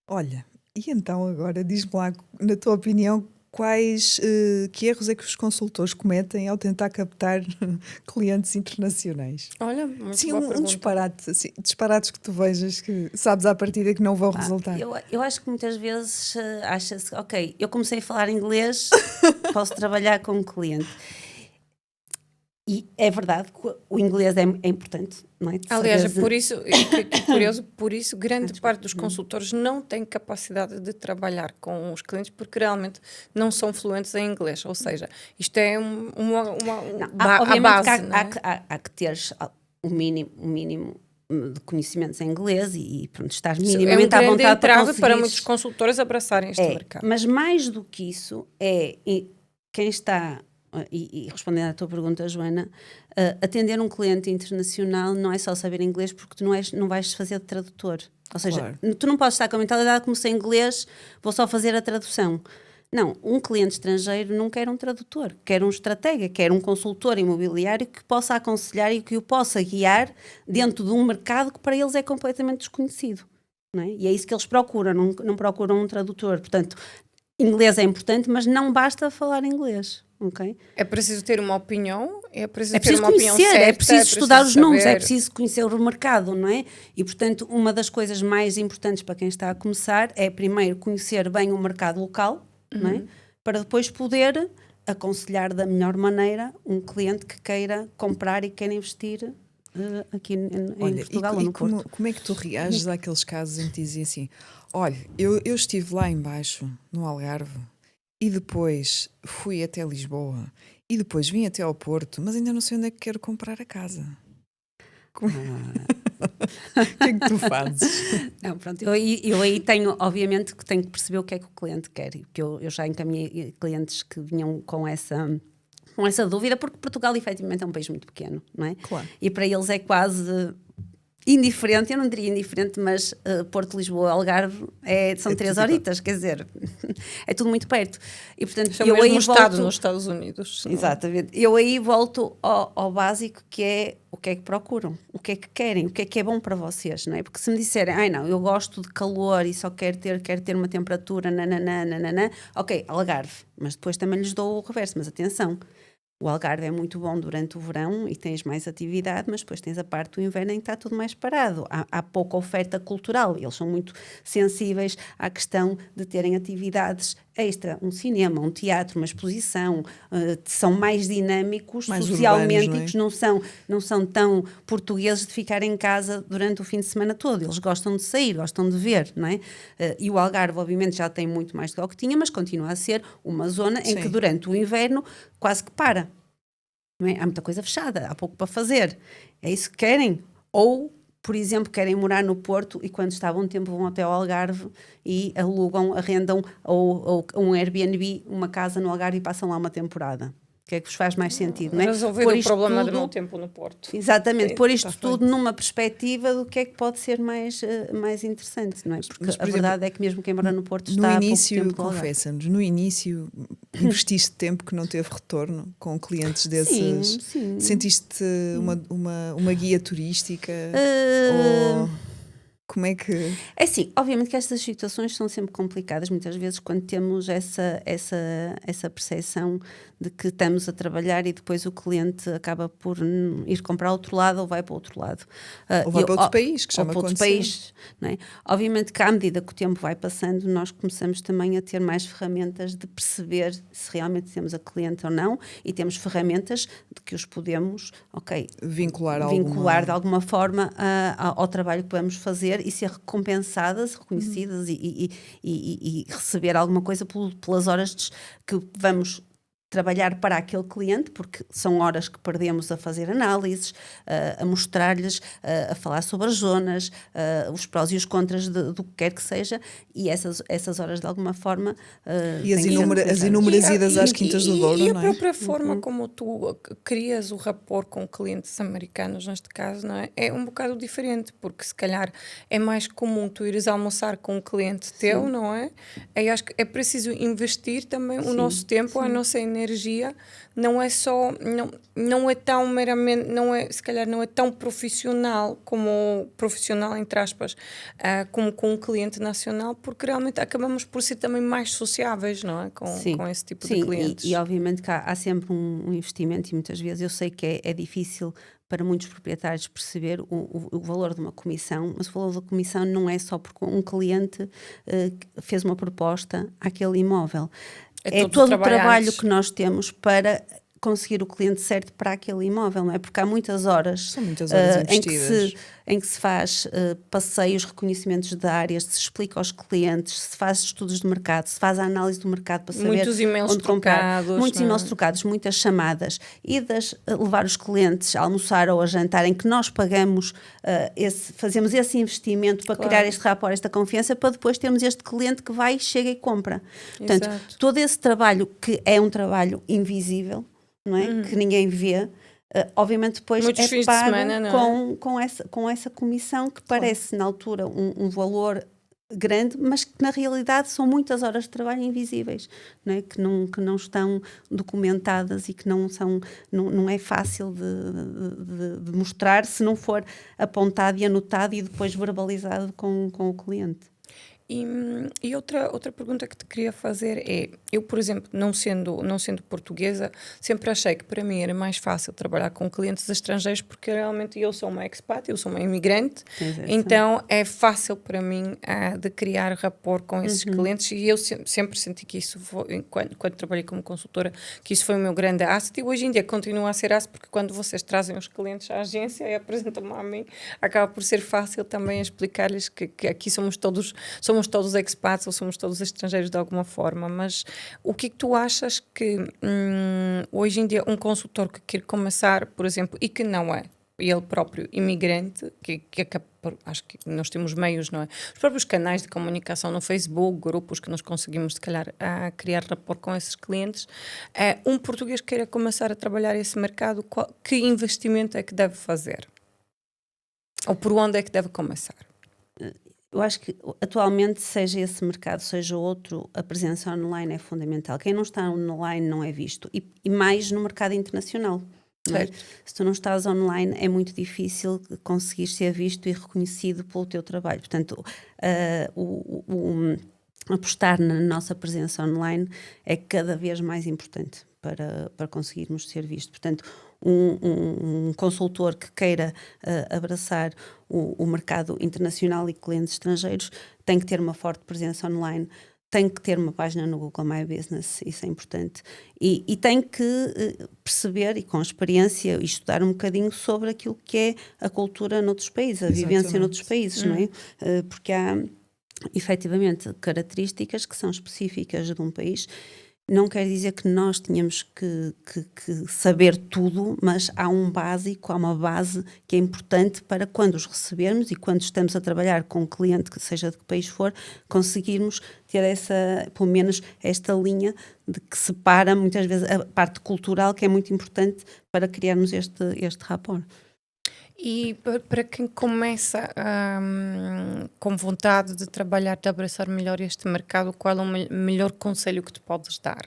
Olha, e então agora diz-me lá, na tua opinião, que erros é que os consultores cometem ao tentar captar clientes internacionais? Olha, muito Sim, boa um pergunta. disparate, assim, disparates que tu vejas que sabes à partida que não vão resultar. Eu acho que muitas vezes acha-se, ok, eu comecei a falar inglês, posso trabalhar com um cliente. E é verdade que o inglês é importante, não é? Aliás, é por isso, que curioso, por isso grande parte dos consultores não tem capacidade de trabalhar com os clientes porque realmente não são fluentes em inglês. Ou seja, isto é a base. Há que ter um mínimo de conhecimentos em inglês e pronto, estar minimamente à vontade para conseguir. Para muitos consultores abraçarem este mercado. Mas mais do que isso quem está... E respondendo à tua pergunta, Joana, atender um cliente internacional não é só saber inglês, porque tu não vais fazer de tradutor. Ou seja, tu não podes estar com a mentalidade como sei inglês, vou só fazer a tradução. Não, um cliente estrangeiro não quer um tradutor, quer um estratega, quer um consultor imobiliário que possa aconselhar e que o possa guiar dentro de um mercado que para eles é completamente desconhecido. Não é? E é isso que eles procuram, não procuram um tradutor. Portanto, inglês é importante, mas não basta falar inglês. Okay? É preciso ter uma opinião, é preciso ter uma opinião conhecer, certa, é preciso estudar os números, saber. é preciso conhecer o mercado, não é? E, portanto, uma das coisas mais importantes para quem está a começar é, primeiro, conhecer bem o mercado local, não é? Para depois poder aconselhar da melhor maneira um cliente que queira comprar e queira investir aqui em Portugal ou no Porto. Como é que tu reages àqueles casos em que dizem assim, olha, eu estive lá embaixo, no Algarve, e depois fui até Lisboa e depois vim até ao Porto, mas ainda não sei onde é que quero comprar a casa. O que é que tu fazes? Não, pronto, eu aí tenho, obviamente, que tenho que perceber o que é que o cliente quer, porque eu já encaminhei clientes que vinham com essa dúvida, porque Portugal efetivamente é um país muito pequeno, não é? Claro. E para eles é quase indiferente, eu não diria indiferente, mas Porto, Lisboa, Algarve são 3 horitas, quer dizer, é tudo muito perto. E, portanto, é o mesmo estado nos Estados Unidos. Exatamente. Eu aí volto ao básico, que é o que é que procuram, o que é que querem, o que é bom para vocês, não é? Porque se me disserem, ai não, eu gosto de calor e só quero ter uma temperatura, nananã, ok, Algarve, mas depois também lhes dou o reverso, mas atenção, o Algarve é muito bom durante o verão e tens mais atividade, mas depois tens a parte do inverno em que está tudo mais parado. Há pouca oferta cultural. Eles são muito sensíveis à questão de terem atividades extra. Um cinema, um teatro, uma exposição. São mais dinâmicos, mais socialmente, urbanos, não é? não são tão portugueses de ficar em casa durante o fim de semana todo. Eles gostam de sair, gostam de ver, não é? E o Algarve, obviamente, já tem muito mais do que tinha, mas continua a ser uma zona em que durante o inverno quase que para. Não é? Há muita coisa fechada, há pouco para fazer. É isso que querem? Ou, por exemplo, querem morar no Porto e quando está bom tempo vão até ao Algarve e alugam, arrendam ou um Airbnb, uma casa no Algarve e passam lá uma temporada. O que é que vos faz mais sentido, não é? Resolver o problema de mau tempo no Porto. Exatamente, pôr isto tudo numa perspectiva do que é que pode ser mais interessante, não é? Porque a verdade é que mesmo quem mora no Porto está no início, confessa-nos, no início investiste tempo que não teve retorno com clientes desses? Sim. Sentiste uma guia turística? Ou como é que... É assim, obviamente que estas situações são sempre complicadas, muitas vezes quando temos essa percepção de que estamos a trabalhar e depois o cliente acaba por ir comprar ao outro lado ou vai para o outro lado. Ou vai para outro país, que já me aconteceu. País, não é? Obviamente que à medida que o tempo vai passando, nós começamos também a ter mais ferramentas de perceber se realmente temos a cliente ou não e temos ferramentas de que os podemos, vincular de alguma forma ao trabalho que vamos fazer e ser recompensadas, reconhecidas e receber alguma coisa pelas horas que vamos trabalhar para aquele cliente, porque são horas que perdemos a fazer análises, a mostrar-lhes, a falar sobre as zonas, os prós e os contras do que quer que seja, e essas horas de alguma forma... E as inúmeras idas às Quintas do Douro, não é? E a própria forma como tu crias o rapport com clientes americanos, neste caso, não é? É um bocado diferente, porque se calhar é mais comum tu ires almoçar com um cliente teu, não é? Eu acho que é preciso investir também o nosso tempo, a nossa energia, não é só, não é tão meramente, se calhar não é tão profissional entre aspas, como com um cliente nacional, porque realmente acabamos por ser também mais sociáveis, não é? Com esse tipo de clientes. E obviamente que há sempre um investimento e muitas vezes eu sei que é difícil para muitos proprietários perceber o valor de uma comissão, mas o valor da comissão não é só porque um cliente fez uma proposta àquele imóvel. É todo o trabalho que nós temos para conseguir o cliente certo para aquele imóvel, não é? Porque há muitas horas, em que se faz passeios, reconhecimentos de áreas, se explica aos clientes, se faz estudos de mercado, se faz a análise do mercado para saber muitos e-mails onde comprar. Muitos e-mails trocados, muitas chamadas, idas levar os clientes a almoçar ou a jantar, em que nós pagamos, fazemos esse investimento para criar este rapport, esta confiança, para depois termos este cliente que vai, chega e compra. Portanto, todo esse trabalho que é um trabalho invisível, não é? Que ninguém vê, obviamente depois muitos fins pago de semana, não é? com essa comissão que parece na altura um valor grande, mas que na realidade são muitas horas de trabalho invisíveis, não é? que não estão documentadas e que não é fácil de mostrar se não for apontado e anotado e depois verbalizado com o cliente. E outra pergunta que te queria fazer é, eu, por exemplo, não sendo portuguesa, sempre achei que para mim era mais fácil trabalhar com clientes estrangeiros porque realmente eu sou uma expat, eu sou uma imigrante, então é fácil para mim de criar rapport com esses clientes e eu sempre senti que isso foi, quando trabalhei como consultora, que isso foi o meu grande asset e hoje em dia continua a ser asset porque quando vocês trazem os clientes à agência e apresentam-me a mim, acaba por ser fácil também explicar-lhes que aqui somos todos expats ou somos todos estrangeiros de alguma forma, mas o que tu achas que hoje em dia um consultor que quer começar, por exemplo, e que não é ele próprio imigrante, que acho que nós temos meios, não é? Os próprios canais de comunicação no Facebook, grupos que nós conseguimos, se calhar, a criar rapport com esses clientes, um português queira começar a trabalhar esse mercado, que investimento é que deve fazer? Ou por onde é que deve começar? Eu acho que atualmente, seja esse mercado, seja outro, a presença online é fundamental. Quem não está online não é visto. E mais no mercado internacional. Certo. Se tu não estás online, é muito difícil conseguir ser visto e reconhecido pelo teu trabalho. Portanto, apostar na nossa presença online é cada vez mais importante para conseguirmos ser vistos. Portanto, um consultor que queira abraçar o mercado internacional e clientes estrangeiros tem que ter uma forte presença online, tem que ter uma página no Google My Business, isso é importante, e tem que perceber, e com experiência, e estudar um bocadinho sobre aquilo que é a cultura noutros países, a vivência noutros países, não é? Porque há, efetivamente, características que são específicas de um país. Não quer dizer que nós tenhamos que saber tudo, mas há uma base que é importante para quando os recebermos e quando estamos a trabalhar com um cliente, que seja de que país for, conseguirmos ter pelo menos esta linha de que separa muitas vezes a parte cultural, que é muito importante para criarmos este rapport. E para quem começa com vontade de trabalhar, de abraçar melhor este mercado, qual é o melhor conselho que tu podes dar?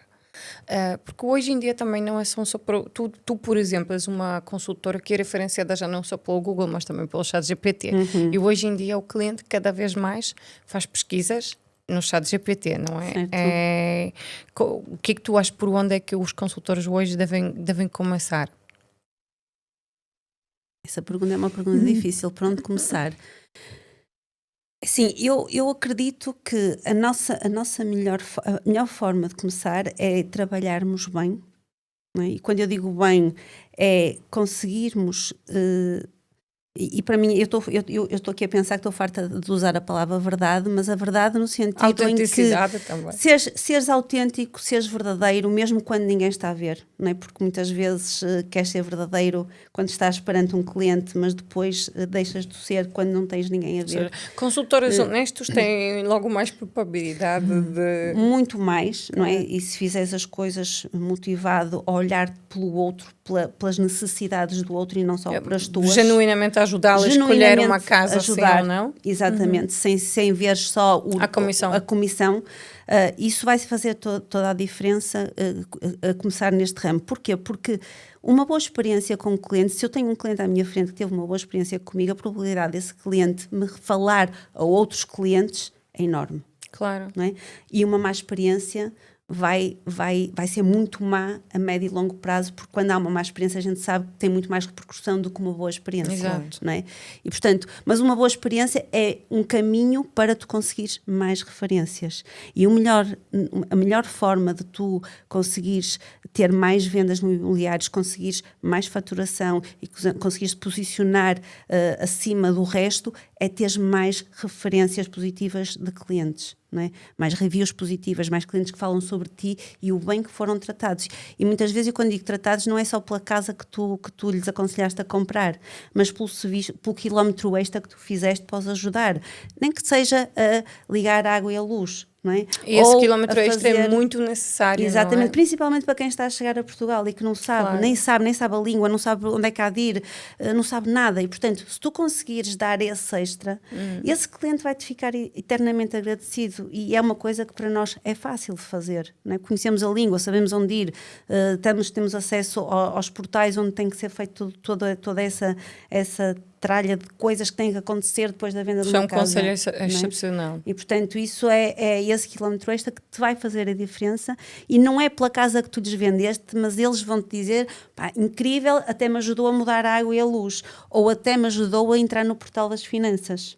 Porque hoje em dia também não é só para... Tu, por exemplo, és uma consultora que é referenciada já não só pelo Google, mas também pelo ChatGPT. E hoje em dia o cliente cada vez mais faz pesquisas no ChatGPT, não é? O que é que tu achas, por onde é que os consultores hoje devem começar? Essa pergunta é uma pergunta difícil. Por onde começar? Sim, eu acredito que a nossa melhor forma de começar é trabalharmos bem, não é? E quando eu digo bem, é conseguirmos... E para mim, eu estou aqui a pensar que estou farta de usar a palavra verdade, mas a verdade no sentido autenticidade em que também. Seres autêntico, seres verdadeiro, mesmo quando ninguém está a ver, não é? Porque muitas vezes queres ser verdadeiro quando estás perante um cliente, mas depois deixas de ser quando não tens ninguém a ver. Consultores honestos têm logo mais probabilidade de... Muito mais, não é? E se fizeres as coisas motivado a olhar pelo outro, pelas necessidades do outro e não só pelas tuas. Genuinamente ajudá-la a escolher uma casa, ajudar, sim ou não? Exatamente, sem ver só a comissão. Isso vai fazer toda a diferença a começar neste ramo. Porquê? Porque uma boa experiência com o cliente, se eu tenho um cliente à minha frente que teve uma boa experiência comigo, a probabilidade desse cliente me falar a outros clientes é enorme. Claro. Não é? E uma má experiência vai ser muito má a médio e longo prazo, porque quando há uma má experiência a gente sabe que tem muito mais repercussão do que uma boa experiência. Exato. Não é? E portanto, mas uma boa experiência é um caminho para tu conseguires mais referências. E a melhor forma de tu conseguires ter mais vendas no imobiliário, conseguires mais faturação e conseguires posicionar acima do resto, é teres mais referências positivas de clientes. Não é? Mais reviews positivas, mais clientes que falam sobre ti e o bem que foram tratados. E muitas vezes, eu quando digo tratados, não é só pela casa que tu lhes aconselhaste a comprar, mas pelo serviço, pelo quilómetro extra que tu fizeste para os ajudar. Nem que seja a ligar a água e a luz. Não é? E esse quilómetro extra é muito necessário. Exatamente, não é? Principalmente para quem está a chegar a Portugal e que não sabe, Claro. nem sabe a língua, não sabe onde é que há de ir, não sabe nada. E portanto, se tu conseguires dar esse extra, esse cliente vai-te ficar eternamente agradecido. E é uma coisa que para nós é fácil de fazer. Não é? Conhecemos a língua, sabemos onde ir, temos acesso aos portais onde tem que ser feito toda essa tralha de coisas que têm que acontecer depois da venda de uma casa. É um conselho excepcional. E, portanto, isso é esse quilómetro extra que te vai fazer a diferença e não é pela casa que tu lhes vendeste, mas eles vão-te dizer, pá, incrível, até me ajudou a mudar a água e a luz, ou até me ajudou a entrar no portal das finanças.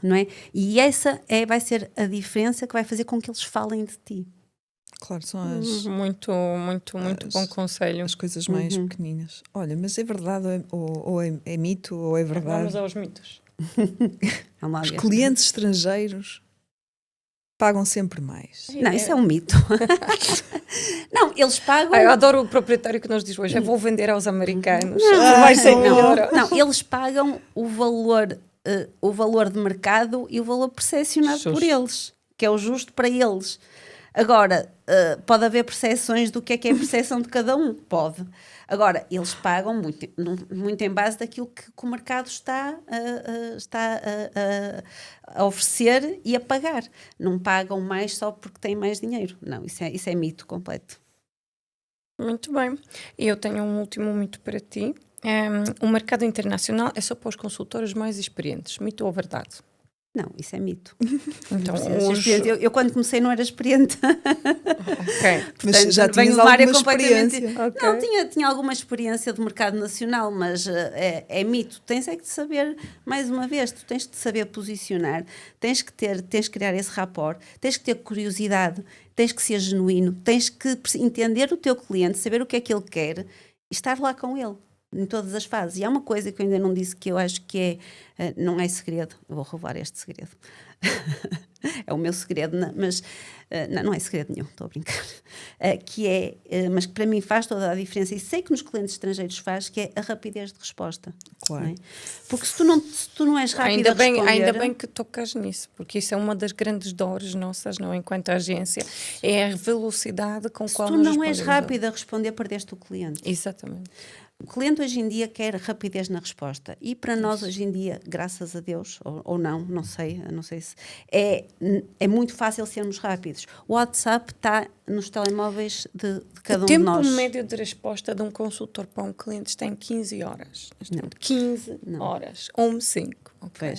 Não é? E essa vai ser a diferença que vai fazer com que eles falem de ti. Claro, são as... Muito bom conselho. As coisas mais pequeninas. Olha, mas é verdade ou é mito ou é verdade? Vamos aos mitos. Os clientes estrangeiros pagam sempre mais. Não, isso é um mito. Não, eles pagam... Eu adoro o proprietário que nos diz hoje, eu vou vender aos americanos. Vai ser melhor. Não, eles pagam o valor de mercado e o valor percepcionado por eles, que é o justo para eles. Agora, pode haver percepções do que é a percepção de cada um, pode. Agora, eles pagam muito em base daquilo que o mercado está a oferecer e a pagar. Não pagam mais só porque têm mais dinheiro. Não, isso é mito completo. Muito bem. Eu tenho um último mito para ti. O mercado internacional é só para os consultores mais experientes. Mito ou verdade? Não, isso é mito. Então, Eu quando comecei não era experiente. Ok. Mas já tinhas alguma experiência. Ok. Não, tinha alguma experiência do mercado nacional, mas é mito. Tens é que saber, mais uma vez, tu tens de saber posicionar, tens que criar esse rapport, tens que ter curiosidade, tens que ser genuíno, tens que entender o teu cliente, saber o que é que ele quer e estar lá com ele. Em todas as fases. E há uma coisa que eu ainda não disse que eu acho que não é segredo. Eu vou revelar este segredo. É o meu segredo, mas não é segredo nenhum, estou a brincar. Mas que para mim faz toda a diferença, e sei que nos clientes estrangeiros faz, que é a rapidez de resposta. Claro. Não é? Porque se tu não és rápido a responder... Ainda bem que tocas nisso, porque isso é uma das grandes dores nossas, não, enquanto agência, é a velocidade com qual nós respondemos. Se tu não és rápido a responder, perdeste o cliente. Exatamente. O cliente hoje em dia quer rapidez na resposta, e para nós hoje em dia, graças a Deus, ou não sei se é muito fácil sermos rápidos. O WhatsApp está nos telemóveis de cada um de nós. O tempo médio de resposta de um consultor para um cliente está em 15 horas. Não. 15 horas, ou 5. Okay.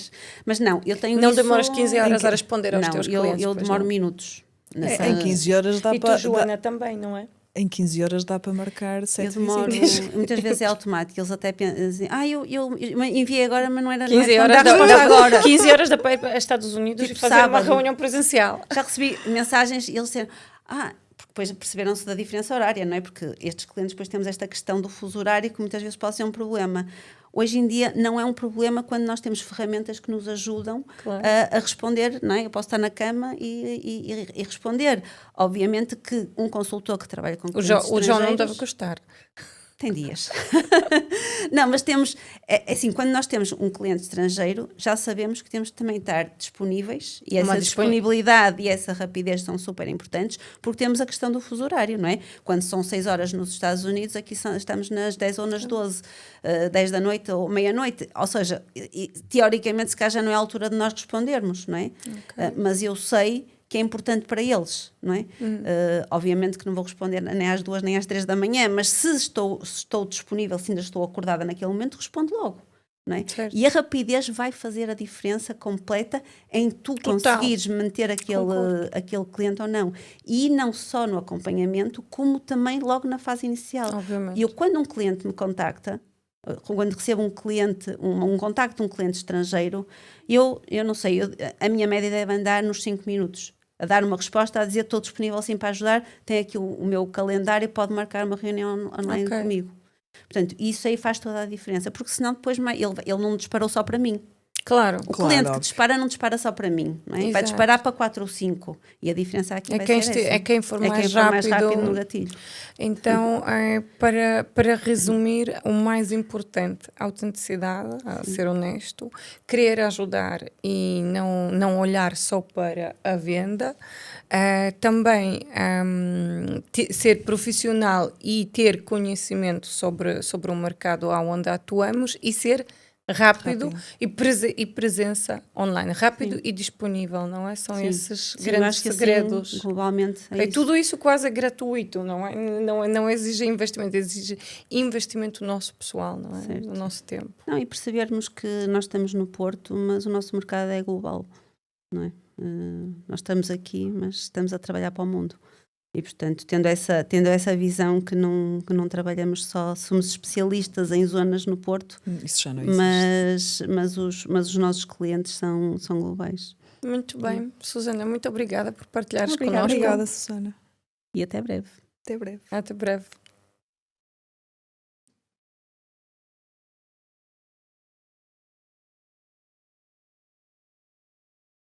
Mas não, eu tenho Não isso... demoras 15 horas a responder aos teus clientes? Eu demoro minutos. Em 15 horas dá para... E tu, Joana, também, não é? Em 15 horas dá para marcar 7 visitas. Muitas vezes é automático. Eles até dizem, eu enviei agora, mas não era 15 horas agora. 15 horas da para ir para os Estados Unidos Tipo e fazer sábado. uma reunião presencial. Já recebi mensagens e eles disseram, porque depois perceberam-se da diferença horária, não é? Porque estes clientes, depois temos esta questão do fuso horário, que muitas vezes pode ser um problema. Hoje em dia não é um problema quando nós temos ferramentas que nos ajudam a responder, não é? Eu posso estar na cama e responder. Obviamente que um consultor que trabalha com clientes estrangeiros... O João não deve gostar. Tem dias. Não, mas temos... assim, quando nós temos um cliente estrangeiro, já sabemos que temos de também estar disponíveis, e essa disponibilidade e essa rapidez são super importantes, porque temos a questão do fuso horário, não é? Quando são 6 horas nos Estados Unidos, aqui estamos nas 10 ou nas 12, 10 da noite ou meia-noite. Ou seja, teoricamente, se calhar já não é a altura de nós respondermos, não é? Okay. Mas eu sei que é importante para eles, não é? Obviamente que não vou responder nem às 2 nem às 3 da manhã, mas se estou disponível, se ainda estou acordada naquele momento, respondo logo, não é? E a rapidez vai fazer a diferença completa em tu conseguires manter aquele cliente ou não. E não só no acompanhamento, como também logo na fase inicial. Obviamente. E eu, quando um cliente me contacta, quando recebo um contacto de um cliente estrangeiro, eu não sei, a minha média deve andar nos 5 minutos. A dar uma resposta, a dizer estou disponível sim para ajudar, tem aqui o meu calendário, pode marcar uma reunião online comigo. Portanto, isso aí faz toda a diferença, porque senão depois ele não disparou só para mim. Claro. O cliente que dispara não dispara só para mim, não é? Vai disparar para 4 ou 5. E a diferença aqui vai ser essa. É quem for mais rápido no gatilho. Então, para resumir, o mais importante, a autenticidade, a ser honesto, querer ajudar e não olhar só para a venda. Também ser profissional e ter conhecimento sobre o mercado onde atuamos e ser rápido. E presença online, rápido e disponível, não é? São esses grandes segredos. Assim, globalmente tudo isso quase é gratuito, não é? Não exige investimento, exige investimento nosso pessoal, não é? No nosso tempo. Não, e percebermos que nós estamos no Porto, mas o nosso mercado é global, não é? Nós estamos aqui, mas estamos a trabalhar para o mundo. E, portanto, tendo essa visão que não trabalhamos só, somos especialistas em zonas no Porto, isso já não existe. mas os nossos clientes são globais. Muito bem. Susana, muito obrigada por partilhares connosco. Obrigada, Susana. E até breve. Até breve. Até breve.